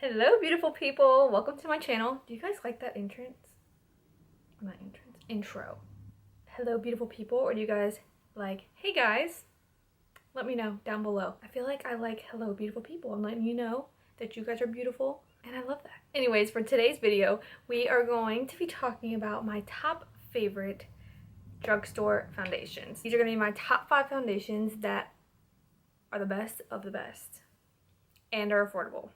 Hello beautiful people, welcome to my channel. Do you guys like that intro? Hello beautiful people, or do you guys like, hey guys? Let me know down below. I feel like I like hello beautiful people. I'm letting you know that you guys are beautiful and I love that. Anyways, for today's video, we are going to be talking about my top favorite drugstore foundations. These are going to be my top 5 foundations that are the best of the best and are affordable.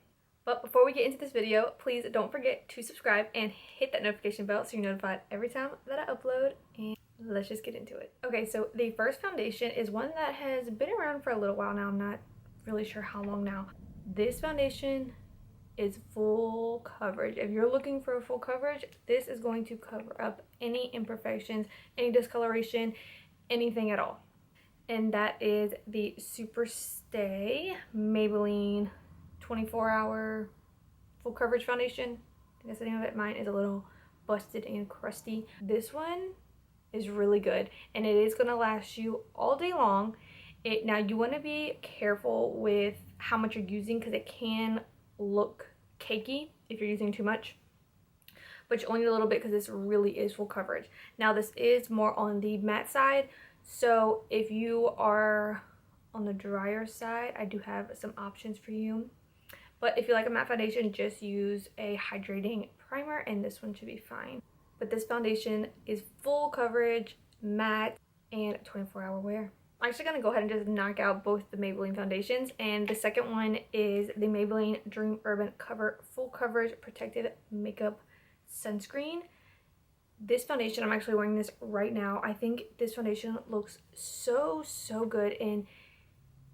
But before we get into this video, please don't forget to subscribe and hit that notification bell so you're notified every time that I upload, and let's just get into it. Okay, so the first foundation is one that has been around for a little while now. I'm not really sure how long now. This foundation is full coverage. If you're looking for a full coverage, this is going to cover up any imperfections, any discoloration, anything at all. And that is the Super Stay Maybelline 24-hour full coverage foundation. I think that's the name of it. Mine is a little busted and crusty. This one is really good and it is going to last you all day long. Now you want to be careful with how much you're using because it can look cakey if you're using too much, but you only need a little bit because this really is full coverage. Now this is more on the matte side, so if you are on the drier side, I do have some options for you. But if you like a matte foundation, just use a hydrating primer and this one should be fine. But this foundation is full coverage, matte, and 24-hour wear. I'm actually going to go ahead and just knock out both the Maybelline foundations. And the second one is the Maybelline Dream Urban Cover Full Coverage Protected Makeup Sunscreen. This foundation, I'm actually wearing this right now. I think this foundation looks so good, and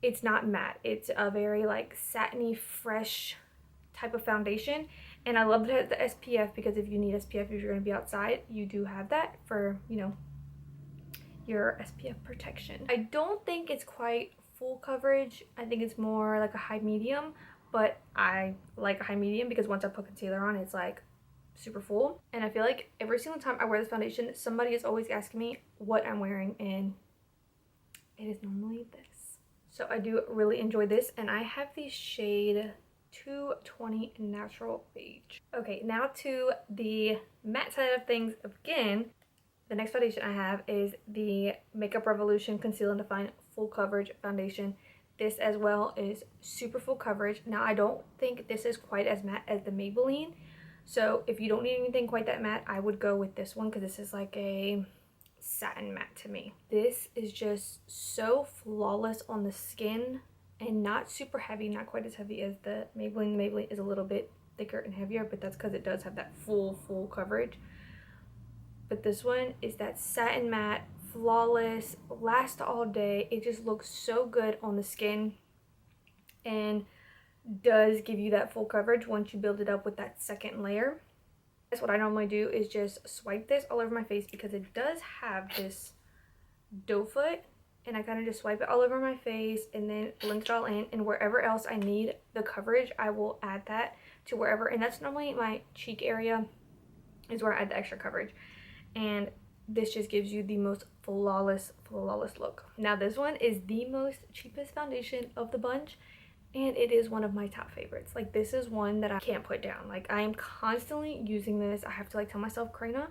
it's not matte. It's a very like satiny, fresh type of foundation. And I love the SPF because if you need SPF, if you're going to be outside, you do have that for, you know, your SPF protection. I don't think it's quite full coverage. I think it's more like a high medium, but I like a high medium because once I put concealer on, it's like super full. And I feel like every single time I wear this foundation, somebody is always asking me what I'm wearing, and it is normally this. So I do really enjoy this, and I have the shade 220 Natural Beige. Okay, now to the matte side of things again. The next foundation I have is the Makeup Revolution Conceal and Define Full Coverage Foundation. This as well is super full coverage. Now I don't think this is quite as matte as the Maybelline. So if you don't need anything quite that matte, I would go with this one because this is like a satin matte to me. This is just so flawless on the skin and not super heavy, not quite as heavy as the Maybelline. The Maybelline is a little bit thicker and heavier, but that's because it does have that full coverage. But this one is that satin matte, flawless, lasts all day. It just looks so good on the skin and does give you that full coverage once you build it up with that second layer. What I normally do is just swipe this all over my face because it does have this doe foot, and I kind of just swipe it all over my face and then blend it all in, and wherever else I need the coverage I will add that to wherever, and that's normally my cheek area is where I add the extra coverage, and this just gives you the most flawless look. Now this one is the most cheapest foundation of the bunch, and it is one of my top favorites. Like, this is one that I can't put down. Like, I am constantly using this. I have to like tell myself, Karina,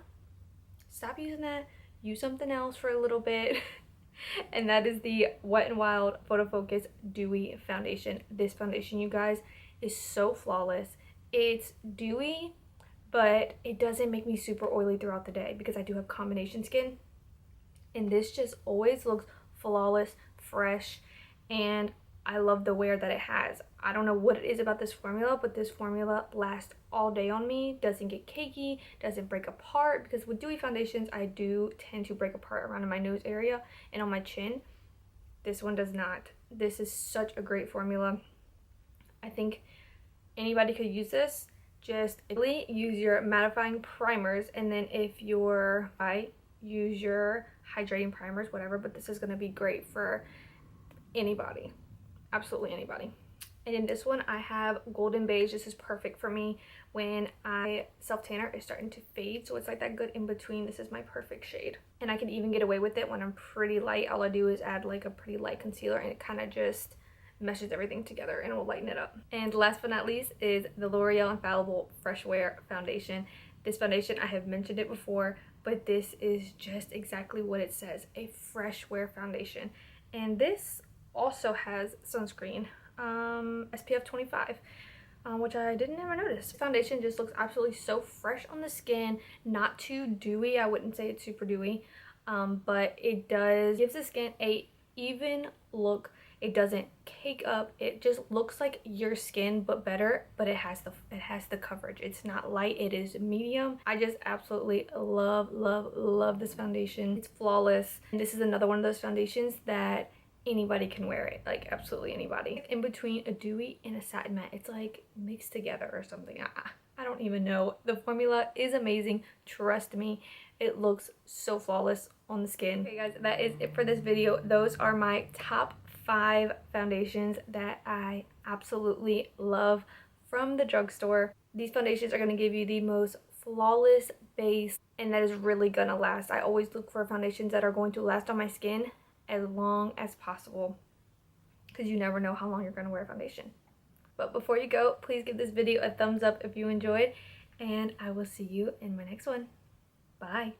stop using that, use something else for a little bit. And that is the Wet n Wild Photofocus Dewy foundation. This foundation, you guys, is so flawless. It's dewy, but it doesn't make me super oily throughout the day because I do have combination skin, and this just always looks flawless, fresh, and I love the wear that it has. I don't know what it is about this formula, but this formula lasts all day on me. Doesn't get cakey, doesn't break apart, because with dewy foundations, I do tend to break apart around in my nose area and on my chin. This one does not. This is such a great formula. I think anybody could use this. Just really use your mattifying primers, and then if you're use your hydrating primers, whatever, but this is going to be great for anybody. Absolutely anybody. And in this one I have golden beige. This is perfect for me when my self tanner is starting to fade, so it's like that good in between. This is my perfect shade, and I can even get away with it when I'm pretty light. All I do is add like a pretty light concealer, and it kind of just meshes everything together and will lighten it up. And last but not least is the L'Oreal Infallible Fresh Wear Foundation. This foundation, I have mentioned it before, but this is just exactly what it says, a fresh wear foundation. And this also has sunscreen, SPF 25. Which I didn't ever notice. Foundation just looks absolutely so fresh on the skin, not too dewy. I wouldn't say it's super dewy, but it gives the skin a even look. It doesn't cake up. It just looks like your skin, but better. But it has the coverage. It's not light. It is medium. I just absolutely love this foundation. It's flawless. And this is another one of those foundations that anybody can wear it, like absolutely anybody. In between a dewy and a satin matte, it's like mixed together or something. I don't even know. The formula is amazing, trust me. It looks so flawless on the skin. Okay guys, that is it for this video. Those are my top 5 foundations that I absolutely love from the drugstore. These foundations are going to give you the most flawless base, and that is really gonna last. I always look for foundations that are going to last on my skin as long as possible, because you never know how long you're going to wear foundation. But before you go, please give this video a thumbs up if you enjoyed, and I will see you in my next one. Bye.